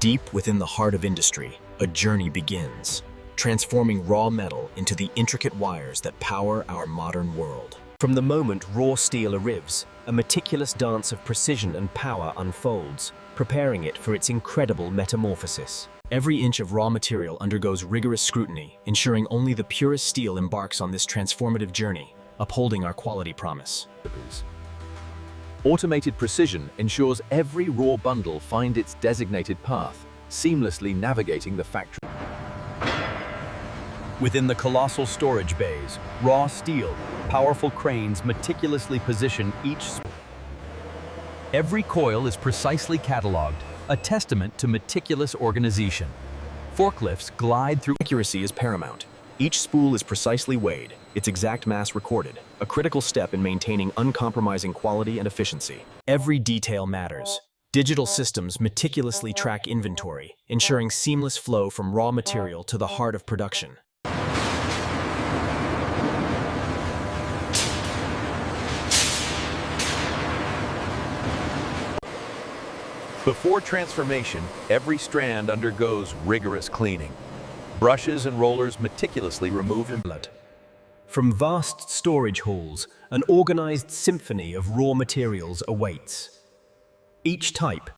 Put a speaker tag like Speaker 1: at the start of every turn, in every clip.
Speaker 1: Deep within the heart of industry, a journey begins, transforming raw metal into the intricate wires that power our modern world. From the moment raw steel arrives, a meticulous dance of precision and power unfolds, preparing it for its incredible metamorphosis. Every inch of raw material undergoes rigorous scrutiny, ensuring only the purest steel embarks on this transformative journey, upholding our quality promise.
Speaker 2: Automated precision ensures every raw bundle finds its designated path, seamlessly navigating the factory. Within the colossal storage bays, raw steel, powerful cranes meticulously position each. Every coil is precisely cataloged, a testament to meticulous organization. Forklifts glide through.
Speaker 1: Accuracy is paramount. Each spool is precisely weighed, its exact mass recorded, a critical step in maintaining uncompromising quality and efficiency. Every detail matters. Digital systems meticulously track inventory, ensuring seamless flow from raw material to the heart of production.
Speaker 2: Before transformation, every strand undergoes rigorous cleaning. Brushes and rollers meticulously remove impurity.
Speaker 1: From vast storage halls, an organized symphony of raw materials awaits. Each type.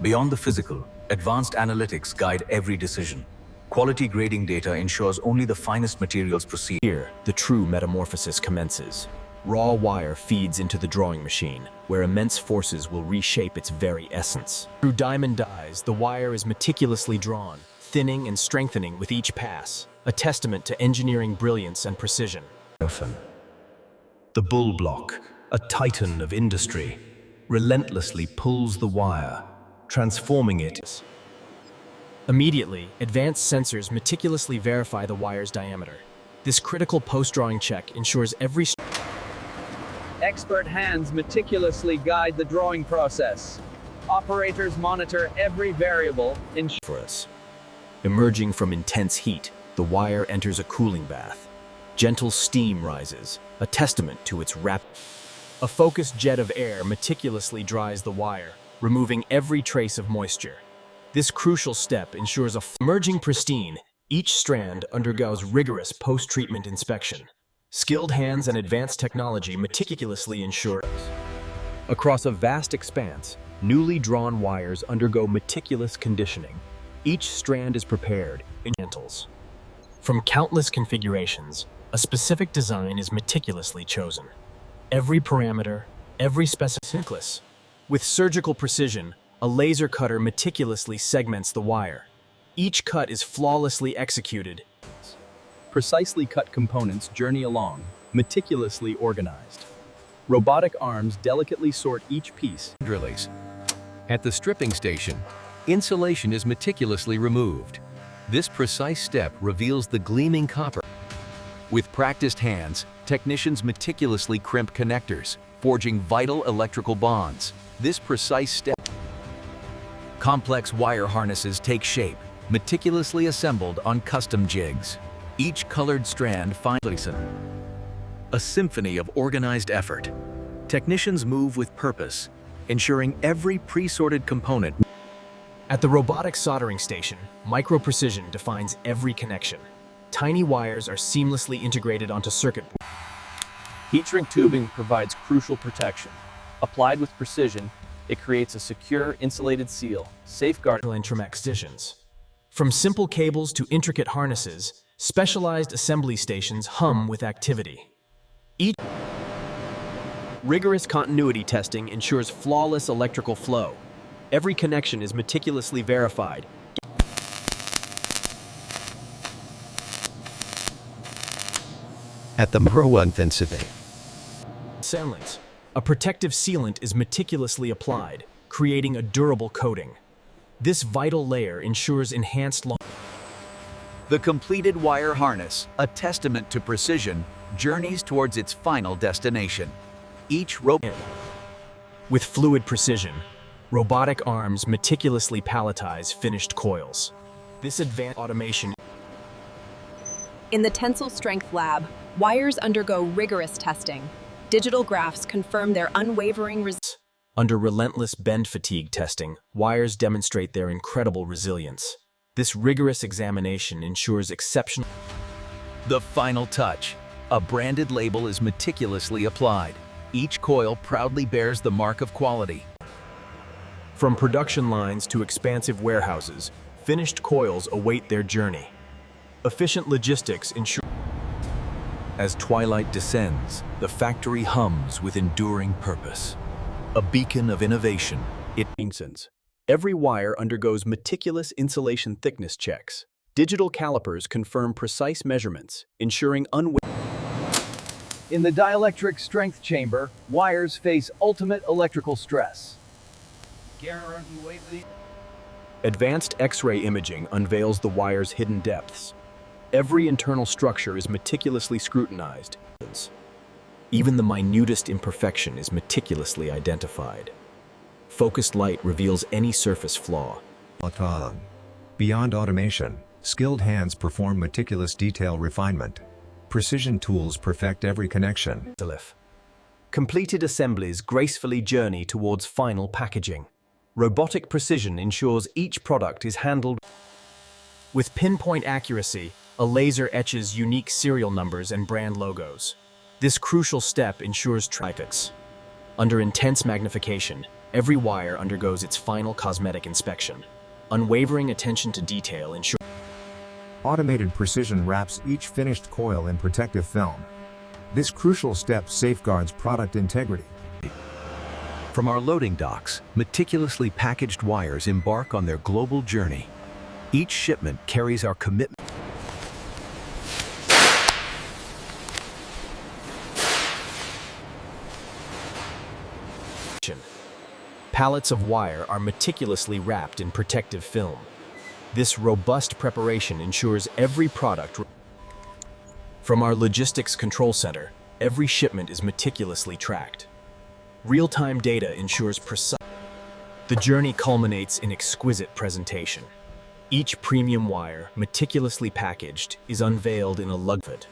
Speaker 3: Beyond the physical, advanced analytics guide every decision. Quality grading data ensures only the finest materials proceed.
Speaker 1: Here, the true metamorphosis commences. Raw wire feeds into the drawing machine, where immense forces will reshape its very essence. Through diamond dies, the wire is meticulously drawn, thinning and strengthening with each pass, a testament to engineering brilliance and precision.
Speaker 4: The bull block, a titan of industry, relentlessly pulls the wire, transforming it.
Speaker 1: Immediately, advanced sensors meticulously verify the wire's diameter. This critical post-drawing check ensures every.
Speaker 5: Expert hands meticulously guide the drawing process. Operators monitor every variable,
Speaker 1: For us. Emerging from intense heat, the wire enters a cooling bath. Gentle steam rises, a testament to its rapid. A focused jet of air meticulously dries the wire, removing every trace of moisture. This crucial step ensures emerging pristine. Each strand undergoes rigorous post-treatment inspection. Skilled hands and advanced technology meticulously ensure. Across a vast expanse, newly drawn wires undergo meticulous conditioning. Each strand is prepared in gentles. From countless configurations, a specific design is meticulously chosen. Every parameter, every specific. With surgical precision, a laser cutter meticulously segments the wire. Each cut is flawlessly executed.
Speaker 6: Precisely cut components journey along, meticulously organized. Robotic arms delicately sort each piece.
Speaker 2: Release. At the stripping station, insulation is meticulously removed. This precise step reveals the gleaming copper. With practiced hands, technicians meticulously crimp connectors, forging vital electrical bonds. This precise step. Complex wire harnesses take shape, meticulously assembled on custom jigs. Each colored strand finds a symphony of organized effort. Technicians move with purpose, ensuring every pre-sorted component.
Speaker 1: At the robotic soldering station, micro-precision defines every connection. Tiny wires are seamlessly integrated onto circuit boards.
Speaker 5: Heat shrink tubing provides crucial protection. Applied with precision, it creates a secure, insulated seal, safeguarding
Speaker 1: excisions. From simple cables to intricate harnesses, specialized assembly stations hum with activity. Each rigorous continuity testing ensures flawless electrical flow. Every connection is meticulously verified.
Speaker 7: At the Mesmerizing.
Speaker 1: Sealants. A protective sealant is meticulously applied, creating a durable coating. This vital layer ensures enhanced longevity.
Speaker 2: The completed wire harness, a testament to precision, journeys towards its final destination. Each robot.
Speaker 1: With fluid precision, robotic arms meticulously palletize finished coils. This advanced automation.
Speaker 8: In the tensile strength lab, wires undergo rigorous testing. Digital graphs confirm their unwavering resistance.
Speaker 1: Under relentless bend fatigue testing, wires demonstrate their incredible resilience. This rigorous examination ensures exceptional.
Speaker 2: The final touch. A branded label is meticulously applied. Each coil proudly bears the mark of quality.
Speaker 1: From production lines to expansive warehouses, finished coils await their journey. Efficient logistics ensure.
Speaker 2: As twilight descends, the factory hums with enduring purpose. A beacon of innovation,
Speaker 6: Every wire undergoes meticulous insulation thickness checks. Digital calipers confirm precise measurements, ensuring
Speaker 7: In the dielectric strength chamber, wires face ultimate electrical stress.
Speaker 6: Advanced X-ray imaging unveils the wire's hidden depths. Every internal structure is meticulously scrutinized.
Speaker 1: Even the minutest imperfection is meticulously identified. Focused light reveals any surface flaw.
Speaker 9: Beyond automation, skilled hands perform meticulous detail refinement. Precision tools perfect every connection.
Speaker 1: Completed assemblies gracefully journey towards final packaging. Robotic precision ensures each product is handled. With pinpoint accuracy, a laser etches unique serial numbers and brand logos. This crucial step ensures tricots. Under intense magnification, every wire undergoes its final cosmetic inspection. Unwavering attention to detail ensures.
Speaker 9: Automated precision wraps each finished coil in protective film. This crucial step safeguards product integrity.
Speaker 2: From our loading docks, meticulously packaged wires embark on their global journey. Each shipment carries our commitment.
Speaker 1: Pallets of wire are meticulously wrapped in protective film. This robust preparation ensures every product. From our logistics control center, every shipment is meticulously tracked. Real-time data ensures precise. The journey culminates in exquisite presentation. Each premium wire, meticulously packaged, is unveiled in a luggage.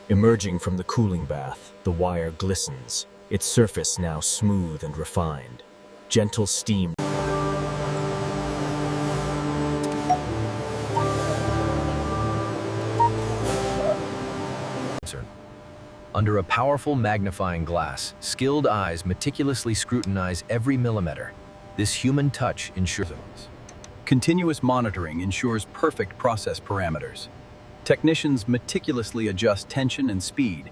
Speaker 1: Emerging from the cooling bath, the wire glistens, its surface now smooth and refined. Gentle steam.
Speaker 2: Under a powerful magnifying glass, skilled eyes meticulously scrutinize every millimeter. This human touch ensures.
Speaker 6: Continuous monitoring ensures perfect process parameters. Technicians meticulously adjust tension and speed.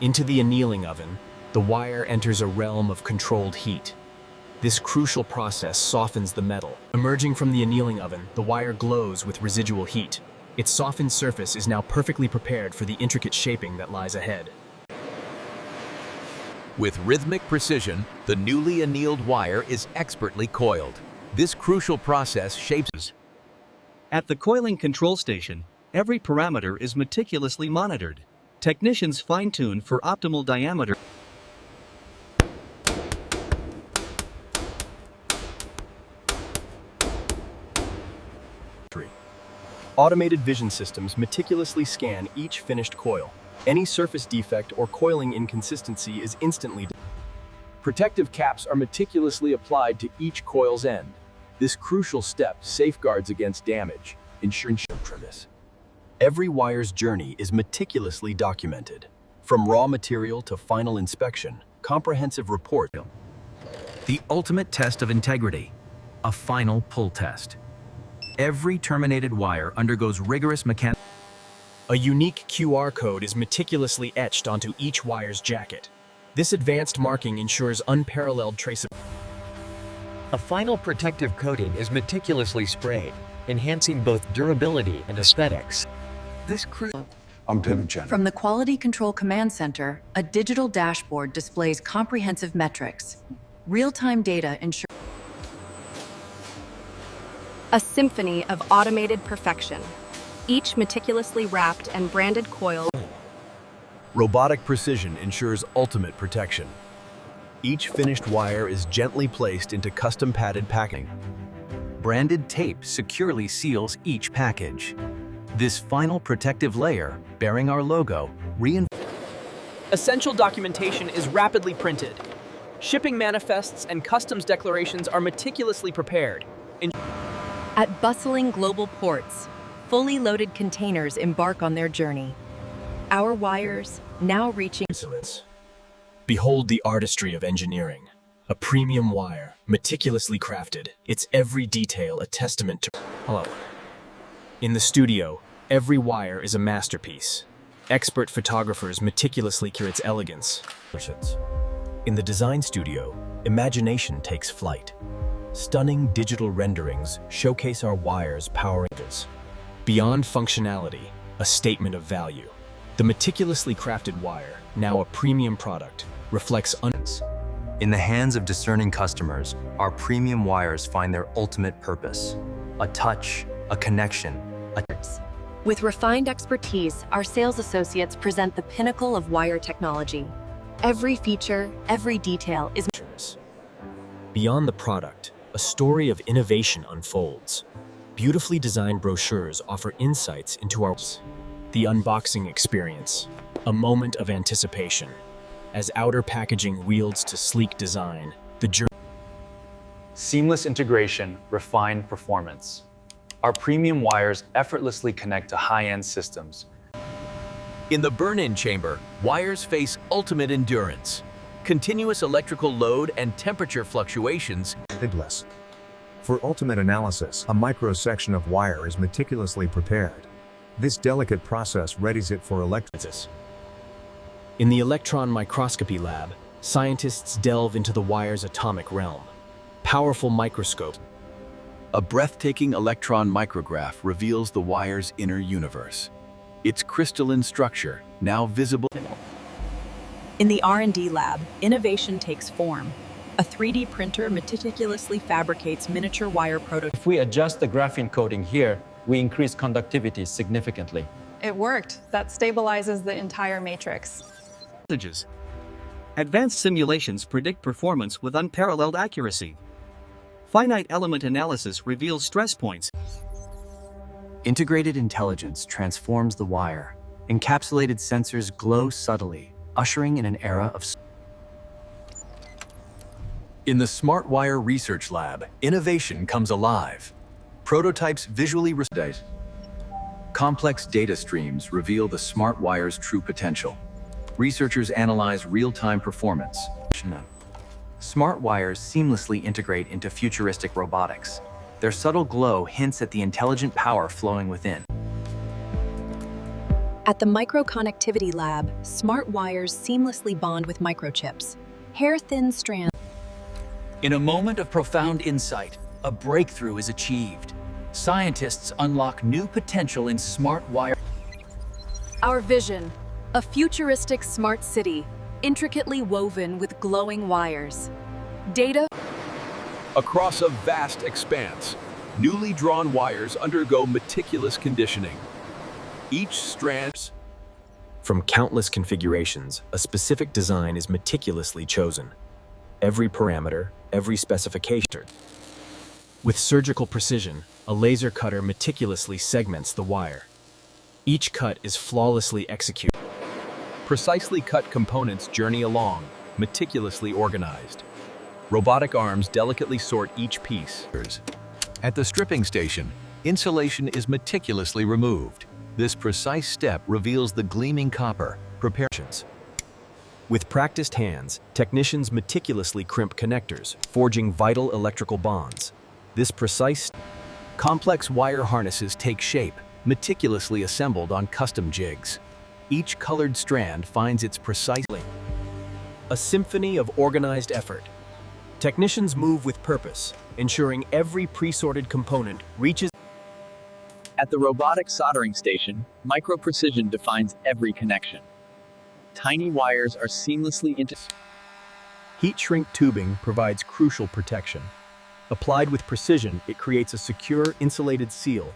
Speaker 1: Into the annealing oven, the wire enters a realm of controlled heat. This crucial process softens the metal. Emerging from the annealing oven, the wire glows with residual heat. Its softened surface is now perfectly prepared for the intricate shaping that lies ahead.
Speaker 2: With rhythmic precision, the newly annealed wire is expertly coiled. This crucial process shapes.
Speaker 10: At the coiling control station, every parameter is meticulously monitored. Technicians fine-tune for optimal diameter.
Speaker 6: Automated vision systems meticulously scan each finished coil. Any surface defect or coiling inconsistency is instantly. Protective caps are meticulously applied to each coil's end. This crucial step safeguards against damage, ensuring this. Every wire's journey is meticulously documented. From raw material to final inspection, comprehensive report.
Speaker 2: The ultimate test of integrity, a final pull test. Every terminated wire undergoes rigorous mechanical.
Speaker 1: A unique QR code is meticulously etched onto each wire's jacket. This advanced marking ensures unparalleled traceability.
Speaker 11: A final protective coating is meticulously sprayed, enhancing both durability and aesthetics.
Speaker 12: From the Quality Control Command Center, a digital dashboard displays comprehensive metrics. Real-time data ensures
Speaker 8: A symphony of automated perfection, each meticulously wrapped and branded coil.
Speaker 6: Robotic precision ensures ultimate protection. Each finished wire is gently placed into custom padded packaging.
Speaker 2: Branded tape securely seals each package. This final protective layer, bearing our logo,
Speaker 5: Essential documentation is rapidly printed. Shipping manifests and customs declarations are meticulously prepared.
Speaker 8: At bustling global ports, fully loaded containers embark on their journey. Our wires, now reaching
Speaker 1: excellence. Behold the artistry of engineering. A premium wire, meticulously crafted, its every detail a testament to... Hello. In the studio, every wire is a masterpiece. Expert photographers meticulously curate its elegance. In the design studio, imagination takes flight. Stunning digital renderings showcase our wires' power. Beyond functionality, a statement of value. The meticulously crafted wire, now a premium product, reflects
Speaker 3: In the hands of discerning customers, our premium wires find their ultimate purpose. A touch, a connection,
Speaker 8: With refined expertise, our sales associates present the pinnacle of wire technology. Every feature, every detail is...
Speaker 1: Beyond the product, a story of innovation unfolds. Beautifully designed brochures offer insights into the unboxing experience, a moment of anticipation. As outer packaging wields to sleek design, the journey...
Speaker 5: Seamless integration, refined performance. Our premium wires effortlessly connect to high-end systems.
Speaker 2: In the burn-in chamber, wires face ultimate endurance. Continuous electrical load and temperature fluctuations.
Speaker 9: Lidless. For ultimate analysis, a microsection of wire is meticulously prepared. This delicate process readies it for electrolysis.
Speaker 1: In the electron microscopy lab, scientists delve into the wire's atomic realm. Powerful microscope.
Speaker 2: A breathtaking electron micrograph reveals the wire's inner universe. Its crystalline structure, now visible.
Speaker 13: In the R&D lab, innovation takes form. A 3D printer meticulously fabricates miniature wire prototypes.
Speaker 5: If we adjust the graphene coating here, we increase conductivity significantly.
Speaker 14: It worked. That stabilizes the entire matrix.
Speaker 10: Advanced simulations predict performance with unparalleled accuracy. Finite element analysis reveals stress points.
Speaker 3: Integrated intelligence transforms the wire. Encapsulated sensors glow subtly, ushering in an era of...
Speaker 2: In the Smart Wire Research Lab, innovation comes alive. Prototypes visually complex data streams reveal the smart wire's true potential. Researchers analyze real-time performance.
Speaker 3: Smart wires seamlessly integrate into futuristic robotics. Their subtle glow hints at the intelligent power flowing within.
Speaker 8: At the Microconnectivity Lab, smart wires seamlessly bond with microchips. Hair-thin strands.
Speaker 15: In a moment of profound insight, a breakthrough is achieved. Scientists unlock new potential in smart wire.
Speaker 8: Our vision, a futuristic smart city, intricately woven with glowing wires. Data.
Speaker 2: Across a vast expanse, newly drawn wires undergo meticulous conditioning. Each strand...
Speaker 1: From countless configurations, a specific design is meticulously chosen. Every parameter, every specification. With surgical precision, a laser cutter meticulously segments the wire. Each cut is flawlessly executed.
Speaker 2: Precisely cut components journey along, meticulously organized. Robotic arms delicately sort each piece. At the stripping station, insulation is meticulously removed. This precise step reveals the gleaming copper preparations.
Speaker 1: With practiced hands, technicians meticulously crimp connectors, forging vital electrical bonds. This precise...
Speaker 2: Complex wire harnesses take shape, meticulously assembled on custom jigs. Each colored strand finds its precise...
Speaker 1: A symphony of organized effort. Technicians move with purpose, ensuring every pre-sorted component reaches...
Speaker 5: At the robotic soldering station, micro-precision defines every connection. Tiny wires are seamlessly integrated.
Speaker 1: Heat shrink tubing provides crucial protection. Applied with precision, it creates a secure, insulated seal,